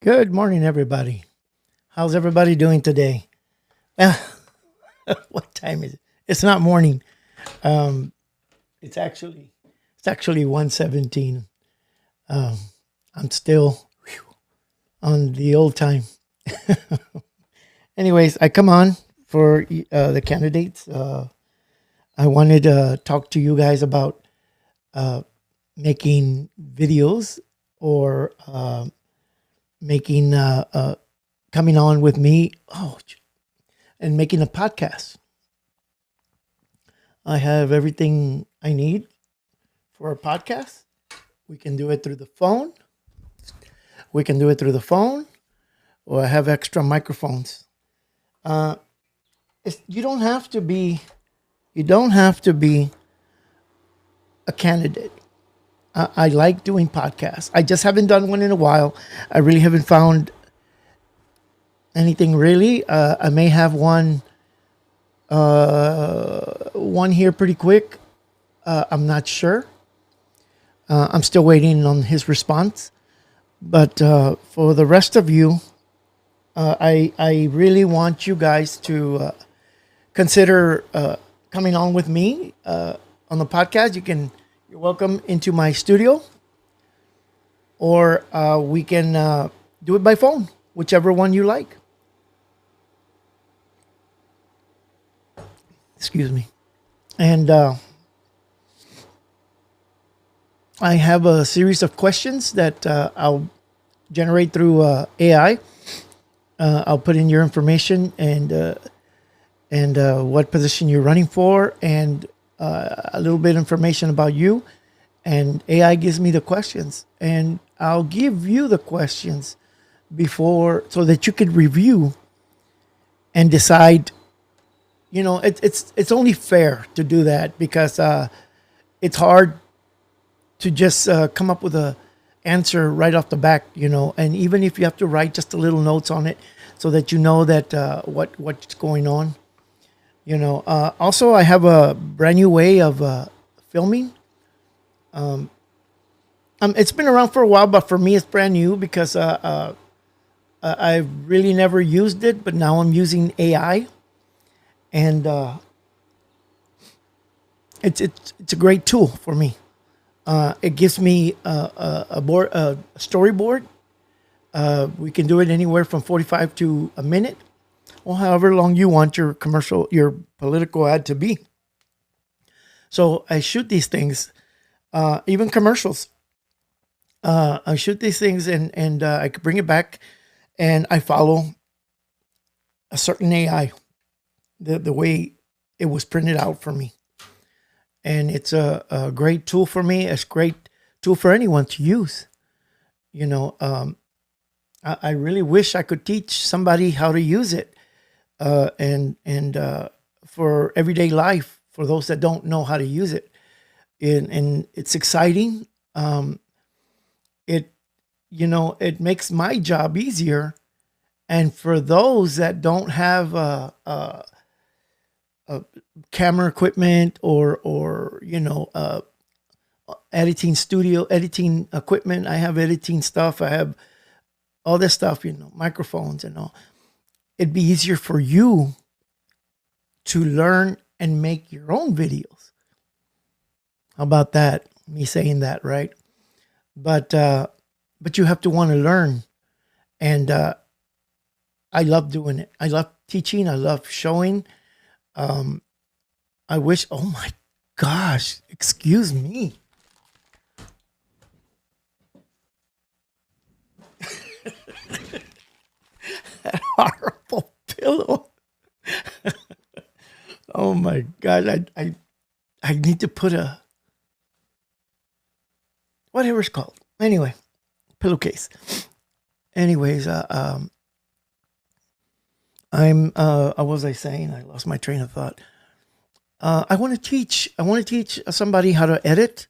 Good morning, everybody. How's everybody doing today? Uh, what time is it? It's not morning. Um, it's actually 1:17. Um, I'm still on the old time. Anyways, I come on for the candidates. I wanted to talk to you guys about uh, making videos or making coming on with me. And making a podcast. I have everything I need for a podcast. We can do it through the phone. We can do it through the phone, or I have extra microphones. Uh, you don't have to be. You don't have to be a candidate. I like doing podcasts. I just haven't done one in a while. I really haven't found anything really. I may have one here pretty quick. I'm not sure. I'm still waiting on his response. But for the rest of you, I really want you guys to consider coming on with me on the podcast. You're welcome into my studio, or we can do it by phone, whichever one you like. Excuse me. And I have a series of questions that I'll generate through AI. I'll put in your information and what position you're running for, and a little bit of information about you. And AI gives me the questions, and I'll give you the questions before, so that you could review and decide. It's only fair to do that, because it's hard to just come up with a answer right off the back, and even if you have to write just a little notes on it so that you know that what's going on. Also, I have a brand new way of filming. It's been around for a while, but for me it's brand new, because I've really never used it, but now I'm using AI. And it's a great tool for me. It gives me a storyboard. We can do it anywhere from 45 to a minute, or however long you want your political ad to be. So I shoot these things, even commercials. I shoot these things, and I can bring it back, and I follow a certain AI, the way it was printed out for me. And it's a great tool for me. It's a great tool for anyone to use. I really wish I could teach somebody how to use it, and for everyday life, for those that don't know how to use it. And it's exciting. It makes my job easier. And for those that don't have camera equipment, or editing equipment, I have editing stuff. I have all this stuff, microphones and all. It'd be easier for you to learn and make your own videos. How about that? Me saying that, right? But you have to want to learn. And I love doing it. I love teaching. I love showing. I wish, oh my gosh, excuse me. That horrible pillow. Oh my God. I need to put whatever it's called. Anyway, pillowcase. Anyways, what was I saying? I lost my train of thought. I want to teach somebody how to edit,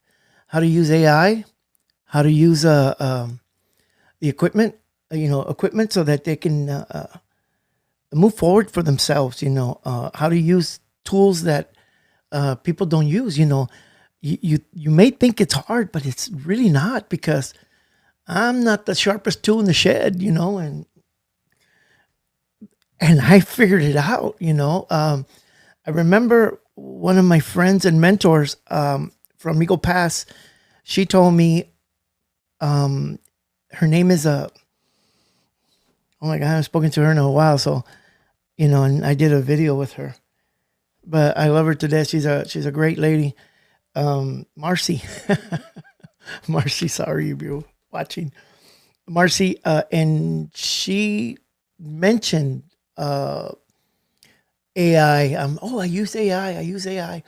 how to use AI, how to use the equipment, so that they can move forward for themselves. How to use tools that people don't use. You may think it's hard, but it's really not, because I'm not the sharpest tool in the shed, and I figured it out. I remember one of my friends and mentors from Eagle Pass. She told me her name is oh my god, I haven't spoken to her in a while, so and I did a video with her. But I love her to death. She's a great lady. Marcy. Marcy, sorry if you're watching. Marcy, and she mentioned AI. I use AI. I use AI.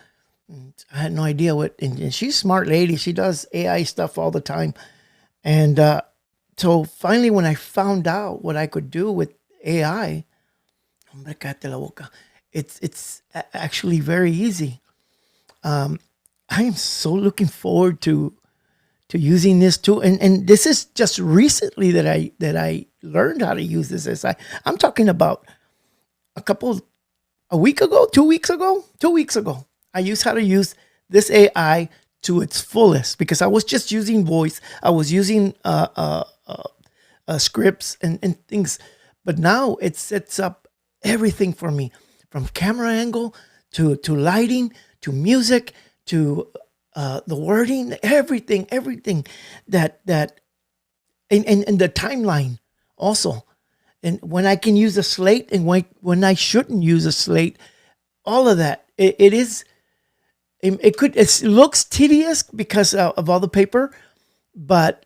I had no idea what, and she's a smart lady. She does AI stuff all the time. And so finally, when I found out what I could do with AI, hombre, cállate la boca. It's actually very easy. I am so looking forward to using this tool, and this is just recently that I learned how to use this. I'm talking about a week ago, 2 weeks ago, 2 weeks ago. I used how to use this AI to its fullest because I was just using voice. I was using scripts and things, but now it sets up everything for me, from camera angle to lighting to music to the wording, everything that and the timeline also. And when I can use a slate and when I shouldn't use a slate, all of that. It looks tedious because of all the paper, but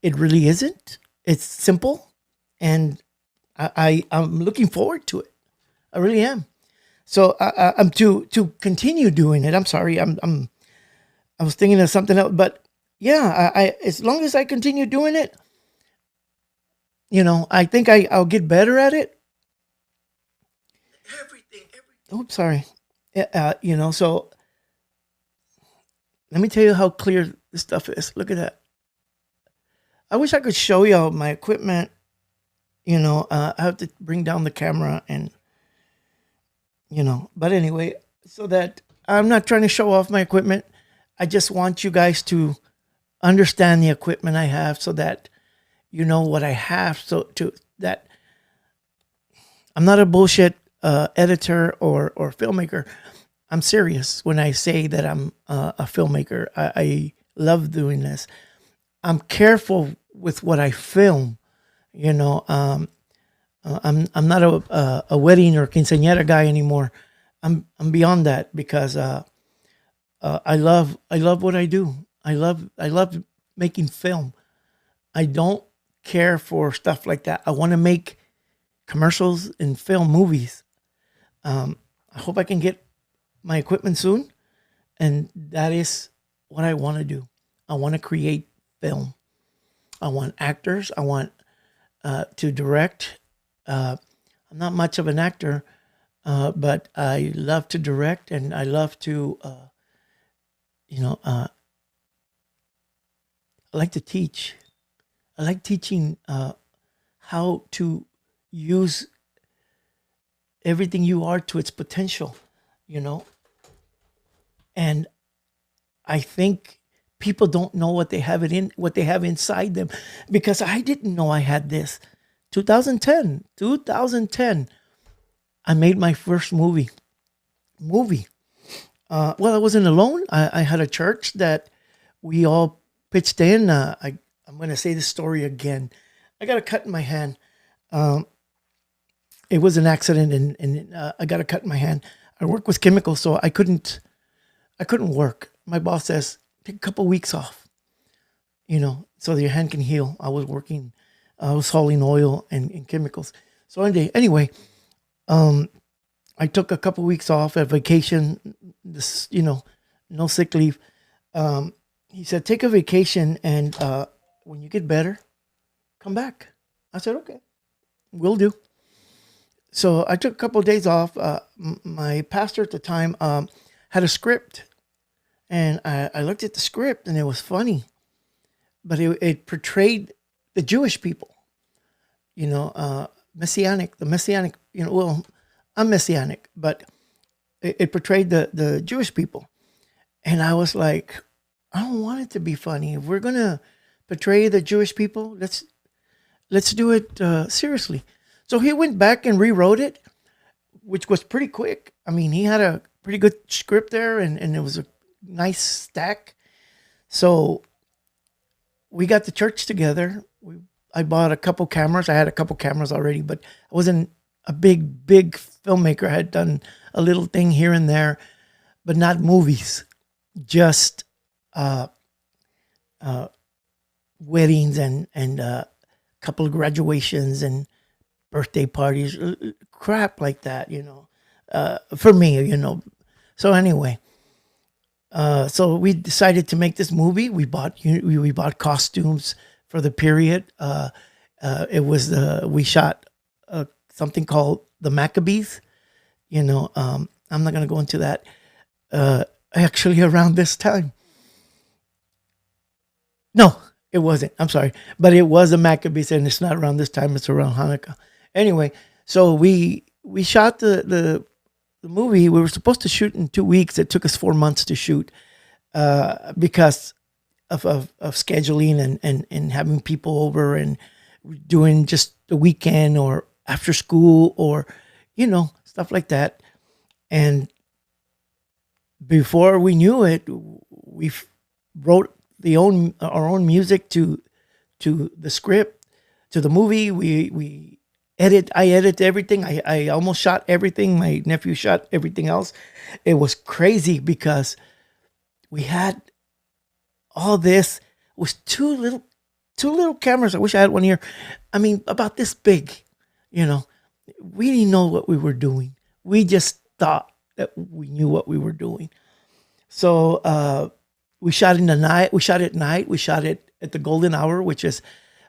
it really isn't. It's simple, and I'm looking forward to it. I really am. So I'm to continue doing it. I'm sorry. I was thinking of something else, but yeah, I as long as I continue doing it, I think I'll get better at it. Oh, sorry. So let me tell you how clear this stuff is. Look at that. I wish I could show y'all my equipment. I have to bring down the camera but anyway, so that I'm not trying to show off my equipment. I just want you guys to understand the equipment I have so that you know what I have, so to that I'm not a bullshit editor or filmmaker. I'm serious when I say that I'm a filmmaker. I love doing this. I'm careful with what I film. I'm not a wedding or quinceañera guy anymore. I'm beyond that because I love what I do. I love making film. I don't care for stuff like that. I want to make commercials and film movies. I hope I can get my equipment soon, and that is what I want to do. I want to create film. I want actors. I want to direct. I'm not much of an actor, but I love to direct, and I love to, I like to teach. I like teaching how to use everything you are to its potential, you know. And I think people don't know what they have inside them, because I didn't know I had this. 2010, I made my first movie. Well, I wasn't alone. I had a church that we all pitched in. I'm going to say this story again. I got a cut in my hand. It was an accident, and I got a cut in my hand. I work with chemicals, so I couldn't work. My boss says, take a couple weeks off, so that your hand can heal. I was hauling oil and chemicals. So anyway, I took a couple weeks off at vacation. This, no sick leave. He said, take a vacation, and when you get better, come back. I said, okay, will do. So I took a couple of days off. My pastor at the time had a script, and I looked at the script, and it was funny, but it portrayed the Jewish people, messianic, the messianic, well, I'm messianic, but it portrayed the Jewish people. And I was like, I don't want it to be funny. If we're going to portray the Jewish people. Let's do it seriously. So he went back and rewrote it, which was pretty quick. I mean, he had a pretty good script there, and it was a nice stack. So we got the church together. I bought a couple cameras. I had a couple cameras already, but I wasn't a big filmmaker. I had done a little thing here and there, but not movies. Just uh, uh, weddings and couple of graduations and birthday parties, crap like that. For me. So anyway, so we decided to make this movie. We bought costumes for the period. It was we shot something called the Maccabees. I'm not gonna go into that. Actually, around this time, no, it wasn't. I'm sorry, but it was a Maccabees, and it's not around this time. It's around Hanukkah. Anyway, so we shot the movie. We were supposed to shoot in 2 weeks. It took us 4 months to shoot because of scheduling and having people over and doing just the weekend or after school or stuff like that. And before we knew it, we wrote our own music to the script, to the movie. I edit everything. I almost shot everything. My nephew shot everything else. It was crazy because we had all this. It was two little cameras. I wish I had one here. I mean, about this big. We didn't know what we were doing. We just thought that we knew what we were doing. So we shot in the night. We shot at night. We shot it at the golden hour, which is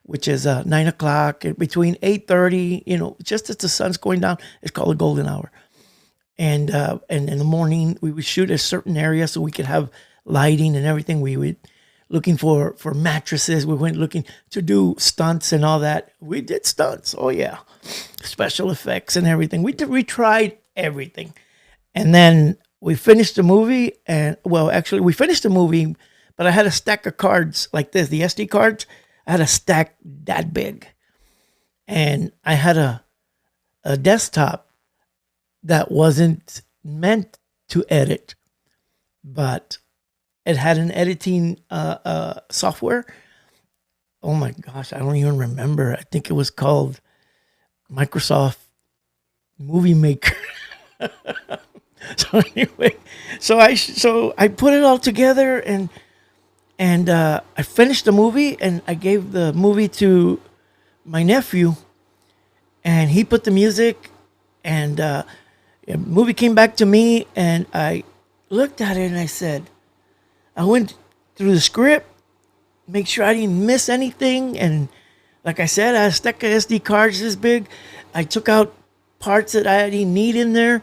9 o'clock, between 8:30. Just as the sun's going down, it's called the golden hour. And in the morning we would shoot a certain area so we could have lighting and everything. We would looking for mattresses. We went looking to do stunts and all that. We did stunts. Oh yeah, special effects and everything. We tried everything, and then we finished the movie. And well, actually, we finished the movie, but I had a stack of cards like this, the SD cards. I had a stack that big, and I had a desktop that wasn't meant to edit, but it had an editing software. Oh my gosh, I don't even remember. I think it was called Microsoft Movie Maker. So anyway, so I put it all together and I finished the movie, and I gave the movie to my nephew, and he put the music, and the movie came back to me, and I looked at it and I said, I went through the script, make sure I didn't miss anything. And like I said, I had a stack of SD cards this big. I took out parts that I didn't need in there.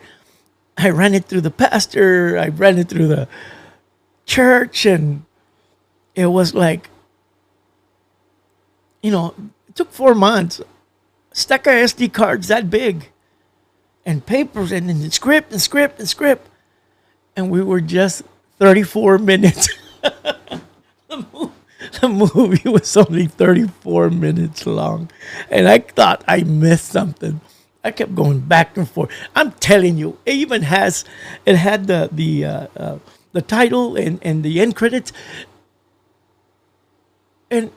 I ran it through the pastor. I ran it through the church. And it was like, it took 4 months. A stack of SD cards that big. And papers and script. And we were just 34 minutes. The movie was only 34 minutes long. And I thought I missed something. I kept going back and forth. I'm telling you, it had the title and the end credits. And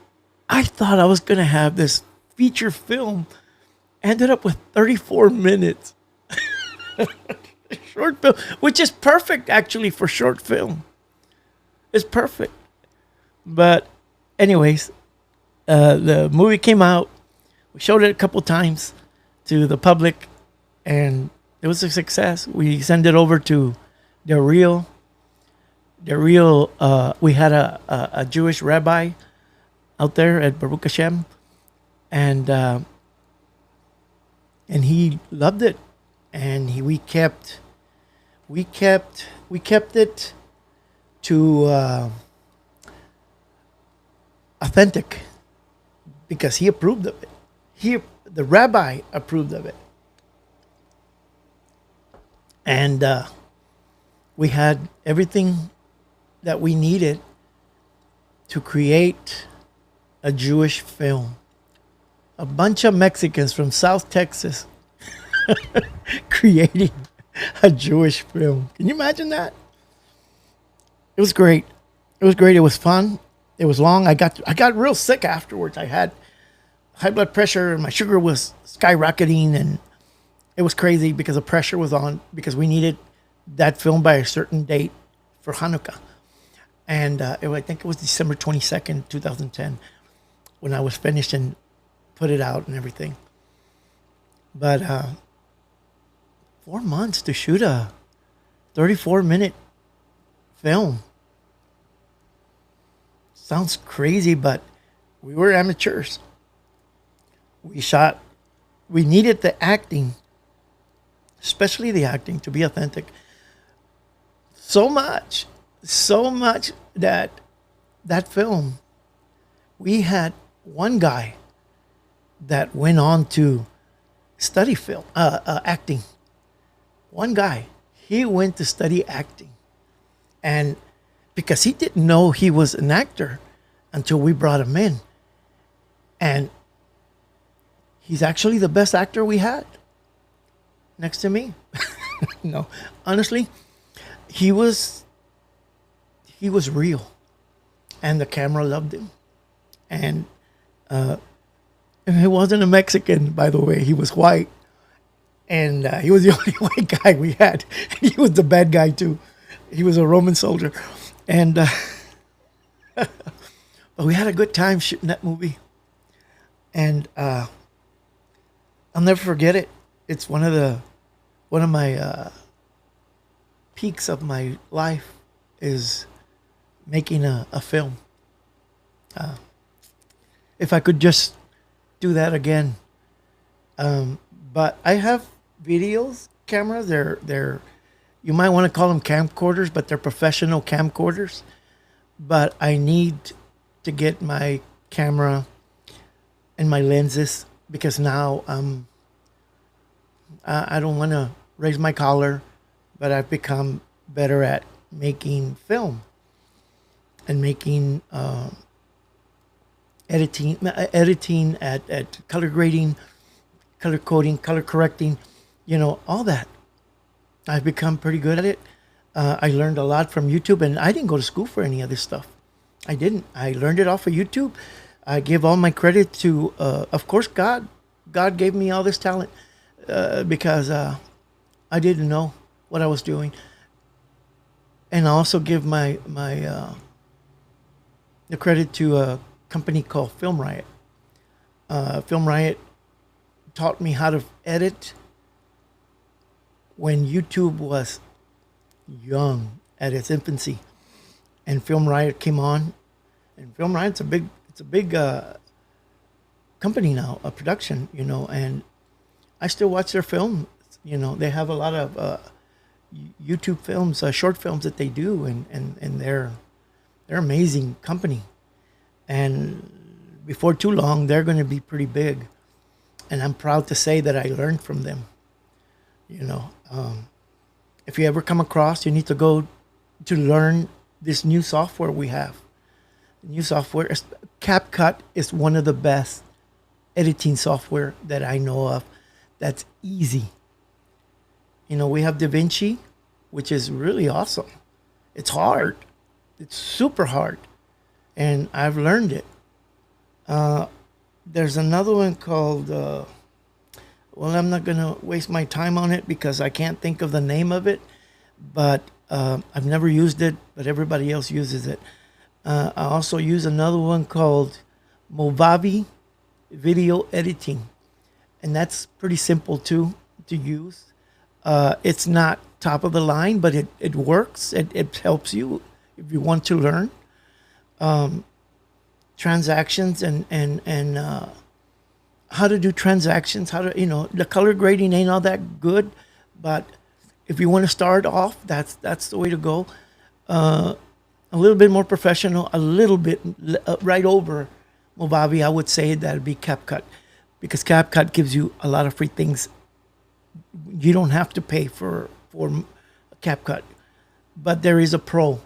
I thought I was going to have this feature film. Ended up with 34 minutes. Short film, which is perfect actually for short film. It's perfect. But anyways, the movie came out. We showed it a couple times to the public, and it was a success. We sent it over to the real. We had a Jewish rabbi out there at Baruch Hashem, and he loved it, and we kept it to authentic because he approved of it. The rabbi approved of it, and we had everything that we needed to create a Jewish film. A bunch of Mexicans from South Texas creating a Jewish film. Can you imagine that? It was great. It was great. It was fun. It was long. I got real sick afterwards. I had high blood pressure and my sugar was skyrocketing, and it was crazy because the pressure was on because we needed that film by a certain date for Hanukkah. And I think it was December 22nd, 2010, when I was finished and put it out and everything. But 4 months to shoot a 34-minute film. Sounds crazy, but we were amateurs. We needed the acting, especially the acting, to be authentic. So much that film, we had one guy that went on to study film, acting. One guy, he went to study acting. And because he didn't know he was an actor until we brought him in. And he's actually the best actor we had next to me. No, honestly, he was real, and the camera loved him. And he wasn't a Mexican, by the way. He was white, and he was the only white guy we had. He was the bad guy too. He was a Roman soldier, and but we had a good time shooting that movie. And I'll never forget it. It's one of my peaks of my life is making a film. If I could just do that again. But I have videos, cameras. They're you might want to call them camcorders, but they're professional camcorders. But I need to get my camera and my lenses because now I don't want to raise my collar, but I've become better at making film and making editing at color grading, color coding, color correcting, all that. I've become pretty good at it. I learned a lot from YouTube, and I didn't go to school for any of this stuff. I didn't. I learned it off of YouTube. I give all my credit to, of course, God. God gave me all this talent because I didn't know what I was doing. And I also give the credit to a company called Film Riot. Film Riot taught me how to edit when YouTube was young at its infancy, and Film Riot came on. And Film Riot's a big company now, a production, and I still watch their film. They have a lot of YouTube films, short films that they do, and they're amazing company. And before too long, they're going to be pretty big. And I'm proud to say that I learned from them. If you ever come across, you need to go to learn this new software we have. The new software, CapCut, is one of the best editing software that I know of. That's easy. We have DaVinci, which is really awesome. It's hard. It's super hard. And I've learned it. There's another one called, I'm not going to waste my time on it because I can't think of the name of it. But I've never used it, but everybody else uses it. I also use another one called Movavi Video Editing. And that's pretty simple too to use. It's not top of the line, but it works. It helps you if you want to learn transactions and how to do transactions. How to the color grading ain't all that good, but if you want to start off, that's the way to go. A little bit more professional, a little bit right over Movavi, I would say that'd be CapCut, because CapCut gives you a lot of free things. You don't have to pay for CapCut, but there is a pro,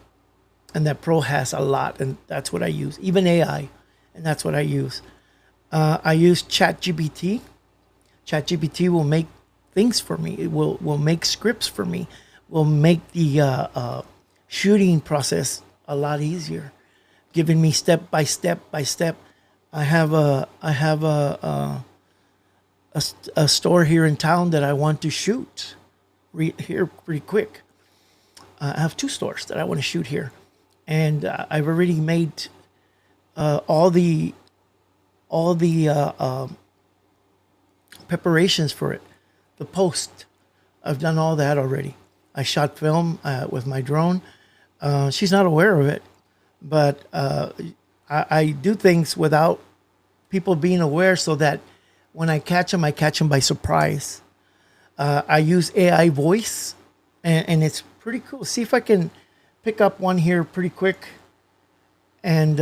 and that pro has a lot, and that's what I use. Even AI, and that's what I use. I use ChatGPT. ChatGPT will make things for me. It will make scripts for me. Will make the shooting process a lot easier, giving me step by step by step. I have a store here in town that I want to shoot here pretty quick. I have 2 stores that I want to shoot here, and I've already made all the preparations for it. The post, I've done all that already. I shot film with my drone. She's not aware of it, but I do things without people being aware, so that when I catch them by surprise. I use AI voice, and it's pretty cool. See if I can pick up one here pretty quick, and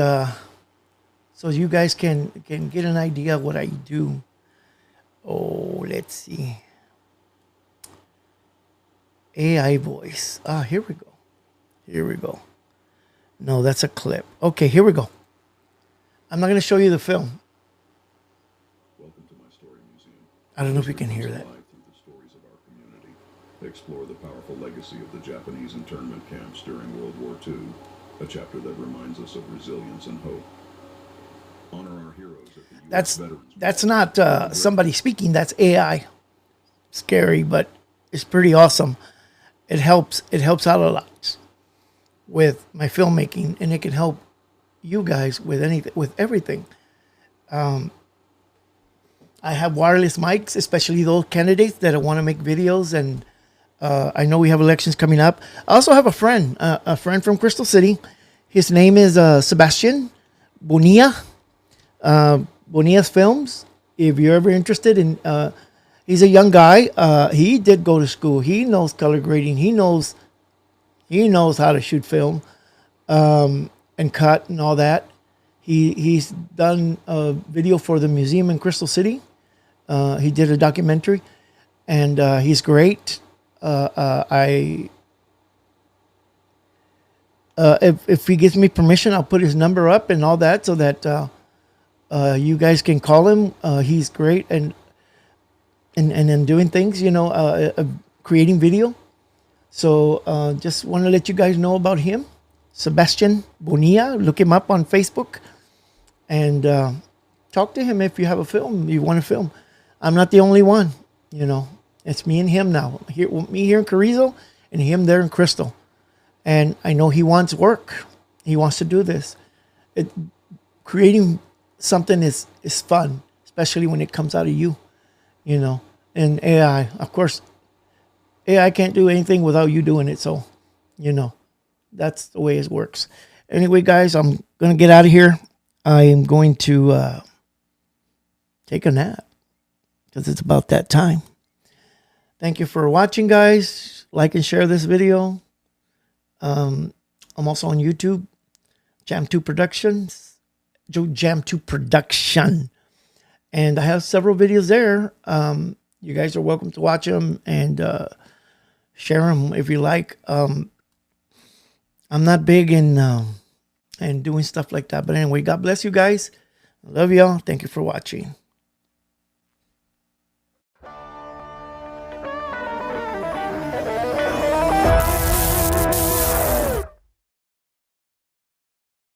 so you guys can get an idea of what I do. Oh, let's see. AI voice. Here we go. Here we go. No, that's a clip. Okay, here we go. I'm not going to show you the film. Welcome to my story museum. I don't know if you can hear that. Through the stories of our community, explore the powerful legacy of the Japanese internment camps during World War II, a chapter that reminds us of resilience and hope. Honor our heroes at the U.S. Veterans. That's not somebody speaking. That's AI. Scary, but it's pretty awesome. It helps out a lot with my filmmaking, and it can help you guys with anything, with everything. I have wireless mics, especially those candidates that want to make videos, and I know we have elections coming up. I also have a friend from Crystal City. His name is Sebastian Bonilla. Bonilla's Films. If you're ever interested in, he's a young guy. He did go to school. He knows color grading. He knows how to shoot film, and cut and all that. He's done a video for the museum in Crystal City. He did a documentary, and he's great. If he gives me permission, I'll put his number up and all that, so that you guys can call him. He's great and doing things, creating video. So just want to let you guys know about him, Sebastian Bonilla. Look him up on Facebook, and talk to him if you have a film you want to film. I'm not the only one, It's me and him now. Me here in Carrizo, and him there in Crystal. And I know he wants work. He wants to do this. Creating something is fun, especially when it comes out of you, And AI, of course, AI can't do anything without you doing it. So, that's the way it works. Anyway, guys, I'm going to get out of here. I am going to take a nap because it's about that time. Thank you for watching, guys. Like and share this video. I'm also on YouTube, Jam2 Productions, Jam2 Production. And I have several videos there. You guys are welcome to watch them and share them if you like. I'm not big in doing stuff like that. But anyway, God bless you guys. I love y'all. Thank you for watching.